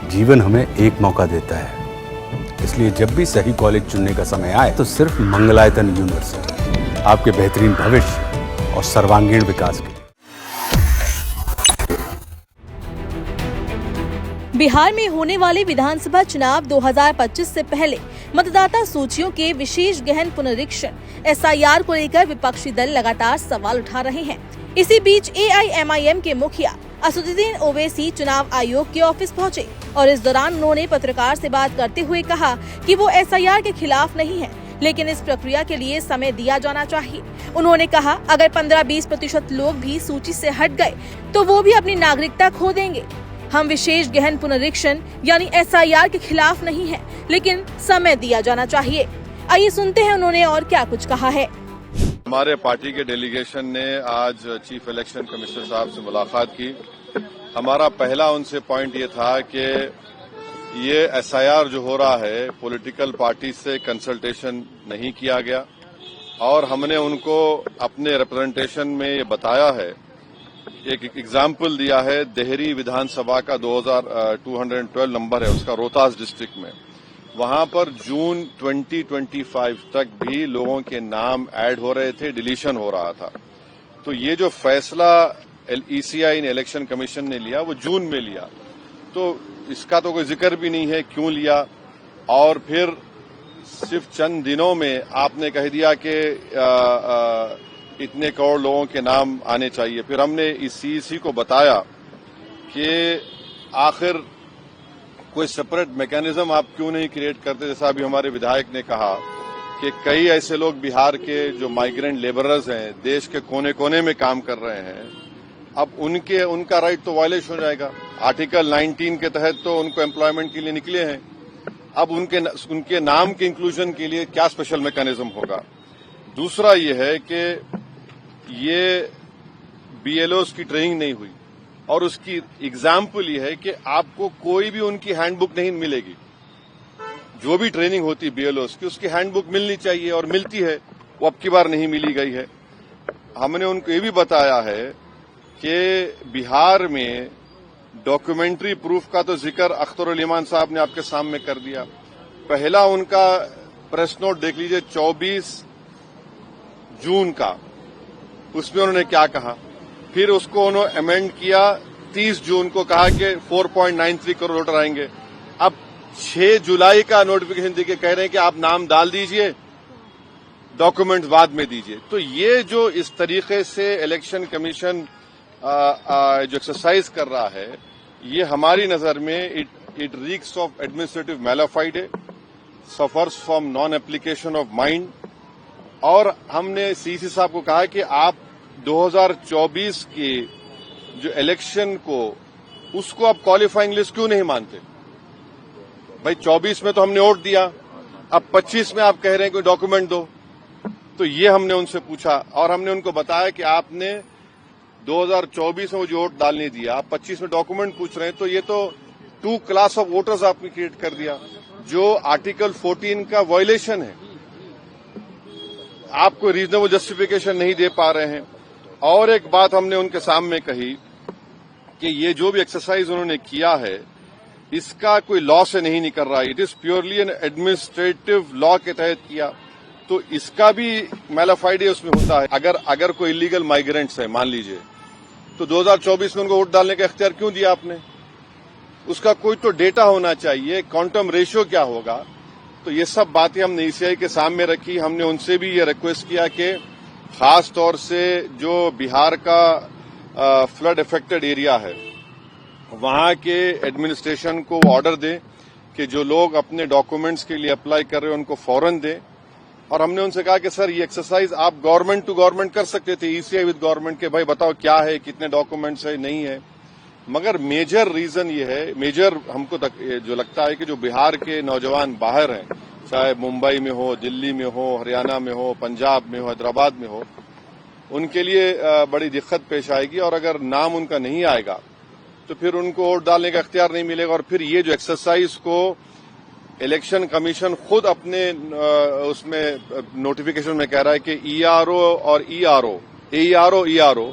जीवन हमें एक मौका देता है, इसलिए जब भी सही कॉलेज चुनने का समय आए तो सिर्फ मंगलायतन यूनिवर्सिटी आपके बेहतरीन भविष्य और सर्वांगीण विकास के लिए। बिहार में होने वाले विधानसभा चुनाव 2025 से पहले मतदाता सूचियों के विशेष गहन पुनरीक्षण SIR को लेकर विपक्षी दल लगातार सवाल उठा रहे हैं। इसी बीच AIMIM के मुखिया असदुद्दीन ओवैसी चुनाव आयोग के ऑफिस पहुंचे और इस दौरान उन्होंने पत्रकार से बात करते हुए कहा कि वो SIR के खिलाफ नहीं है, लेकिन इस प्रक्रिया के लिए समय दिया जाना चाहिए। उन्होंने कहा अगर 15-20% लोग भी सूची से हट गए तो वो भी अपनी नागरिकता खो देंगे। हम विशेष गहन पुनरीक्षण यानी SIR के खिलाफ नहीं है, लेकिन समय दिया जाना चाहिए। आइए सुनते हैं उन्होंने और क्या कुछ कहा है। हमारे पार्टी के डेलीगेशन ने आज चीफ इलेक्शन कमिश्नर साहब से मुलाकात की। हमारा पहला उनसे पॉइंट ये था कि ये SIR जो हो रहा है पॉलिटिकल पार्टी से कंसल्टेशन नहीं किया गया और हमने उनको अपने रिप्रेजेंटेशन में ये बताया है। एक एग्जाम्पल दिया है देहरी विधानसभा का 2212 नंबर है उसका रोहतास डिस्ट्रिक्ट में, वहां पर जून 2025 तक भी लोगों के नाम ऐड हो रहे थे, डिलीशन हो रहा था। तो ये जो फैसला ECI इलेक्शन कमीशन ने लिया वो जून में लिया, तो इसका तो कोई जिक्र भी नहीं है क्यों लिया। और फिर सिर्फ चंद दिनों में आपने कह दिया कि इतने करोड़ लोगों के नाम आने चाहिए। फिर हमने इस CEC को बताया कि आखिर कोई सेपरेट मैकेनिज्म आप क्यों नहीं क्रिएट करते, जैसा अभी हमारे विधायक ने कहा कि कई ऐसे लोग बिहार के जो माइग्रेंट लेबरर्स हैं देश के कोने कोने में काम कर रहे हैं, अब उनका राइट तो वायलेशन हो जाएगा। आर्टिकल 19 के तहत तो उनको एम्प्लॉयमेंट के लिए निकले हैं, अब उनके नाम के इंक्लूजन के लिए क्या स्पेशल मैकेनिज्म होगा। दूसरा ये है कि ये BLOs की ट्रेनिंग नहीं हुई और उसकी एग्जाम्पल ये है कि आपको कोई भी उनकी हैंडबुक नहीं मिलेगी। जो भी ट्रेनिंग होती BLOs की उसकी हैंडबुक मिलनी चाहिए और मिलती है, वो अब की बार नहीं मिली गई है। हमने उनको ये भी बताया है कि बिहार में डॉक्यूमेंट्री प्रूफ का तो जिक्र अख्तर ईमान साहब ने आपके सामने कर दिया। पहला उनका प्रेस नोट देख लीजिए 24 जून का, उसमें उन्होंने क्या कहा। फिर उसको उन्होंने अमेंड किया 30 जून को, कहा कि 4.93 करोड़ वोटर आएंगे। अब 6 जुलाई का नोटिफिकेशन देके कह रहे हैं कि आप नाम डाल दीजिए, डॉक्यूमेंट्स बाद में दीजिए। तो ये जो इस तरीके से इलेक्शन कमीशन जो एक्सरसाइज कर रहा है, ये हमारी नजर में it reeks of administrative mala fide, suffers from non application of mind. और हमने CEC साहब को कहा कि आप 2024 के जो इलेक्शन को उसको आप क्वालिफाइंग लिस्ट क्यों नहीं मानते। भाई 24 में तो हमने वोट दिया, अब 25 में आप कह रहे हैं कोई डॉक्यूमेंट दो। तो ये हमने उनसे पूछा और हमने उनको बताया कि आपने 2024 में वो जो वोट डालने दिया, आप 25 में डॉक्यूमेंट पूछ रहे हैं, तो ये तो 2 क्लास ऑफ वोटर्स आपने क्रिएट कर दिया, जो आर्टिकल 14 का वायलेशन है। आप कोई रीजनेबल जस्टिफिकेशन नहीं दे पा रहे हैं। और एक बात हमने उनके सामने कही कि ये जो भी एक्सरसाइज उन्होंने किया है इसका कोई लॉ से नहीं निकल रहा है, it is purely N administrative law के तहत किया, तो इसका भी मैलाफाइडे उसमें होता है। अगर कोई इलीगल माइग्रेंट्स है मान लीजिए, तो 2024 में उनको वोट डालने का इख्तियार क्यों दिया आपने? उसका कोई तो डेटा होना चाहिए, क्वांटम रेशियो क्या होगा। तो ये सब बातें हमने ECI के सामने रखी। हमने उनसे भी ये रिक्वेस्ट किया कि खास तौर से जो बिहार का फ्लड अफेक्टेड एरिया है वहां के एडमिनिस्ट्रेशन को ऑर्डर दें कि जो लोग अपने डॉक्यूमेंट्स के लिए अप्लाई कर रहे हैं उनको फौरन दें। और हमने उनसे कहा कि सर ये एक्सरसाइज आप गवर्नमेंट टू गवर्नमेंट कर सकते थे, ECI विद गवर्नमेंट, के भाई बताओ क्या है, कितने डॉक्यूमेंट्स है, नहीं है। मगर मेजर रीजन ये है, मेजर हमको जो लगता है कि जो बिहार के नौजवान बाहर हैं, चाहे मुंबई में हो, दिल्ली में हो, हरियाणा में हो, पंजाब में हो, हैदराबाद में हो, उनके लिए बड़ी दिक्कत पेश आएगी। और अगर नाम उनका नहीं आएगा तो फिर उनको वोट डालने का इख्तियार नहीं मिलेगा। और फिर ये जो एक्सरसाइज को इलेक्शन कमीशन खुद अपने उसमें नोटिफिकेशन में कह रहा है कि ERO और ERO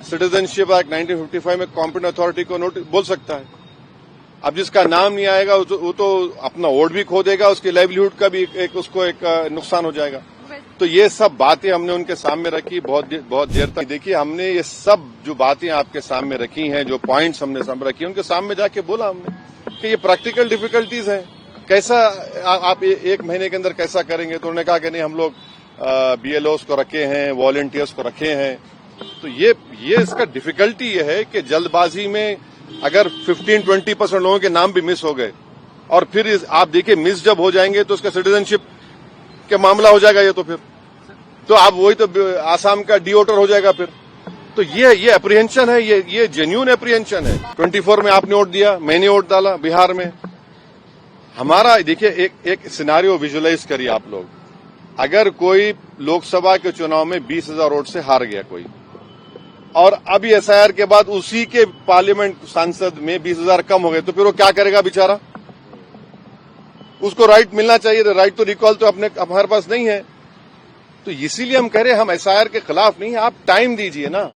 सिटीजनशिप एक्ट 1955 में कॉम्पिटेंट अथॉरिटी को बोल सकता है। अब जिसका नाम नहीं आएगा वो तो अपना वोट भी खो देगा, उसकी लाइवलीहुड का भी उसको एक नुकसान हो जाएगा। तो ये सब बातें हमने उनके सामने रखी बहुत देर तक। देखिए, हमने ये सब जो बातें आपके सामने रखी हैं, जो पॉइंट्स हमने सामने रखी हैं, उनके सामने जाके बोला हमने कि ये प्रैक्टिकल डिफिकल्टीज हैं, कैसा आप एक महीने के अंदर कैसा करेंगे। तो उन्होंने कहा कि नहीं, हम लोग BLOs को रखे हैं, वॉलंटियर्स को रखे हैं। तो ये इसका डिफिकल्टी ये है कि जल्दबाजी में अगर 15-20% लोगों के नाम भी मिस हो गए, और फिर आप देखिए मिस जब हो जाएंगे तो उसका सिटीजनशिप का मामला हो जाएगा। ये तो आप वही तो आसाम का डिओटर हो जाएगा फिर। तो ये अप्रीहेंशन है, ये जेन्युइन अप्रीहेंशन है। 24 में आपने वोट दिया, मैंने वोट डाला बिहार में। हमारा देखिए एक सिनेरियो विजुअलाइज करिए आप लोग। अगर कोई लोकसभा के चुनाव में 20,000 वोट से हार गया कोई, और अभी SIR के बाद उसी के पार्लियामेंट सांसद में 20,000 कम हो गए, तो फिर वो क्या करेगा बेचारा? उसको राइट मिलना चाहिए, राइट तो रिकॉल तो हमारे पास नहीं है। तो इसीलिए हम कह रहे हैं हम SIR के खिलाफ नहीं, आप टाइम दीजिए ना।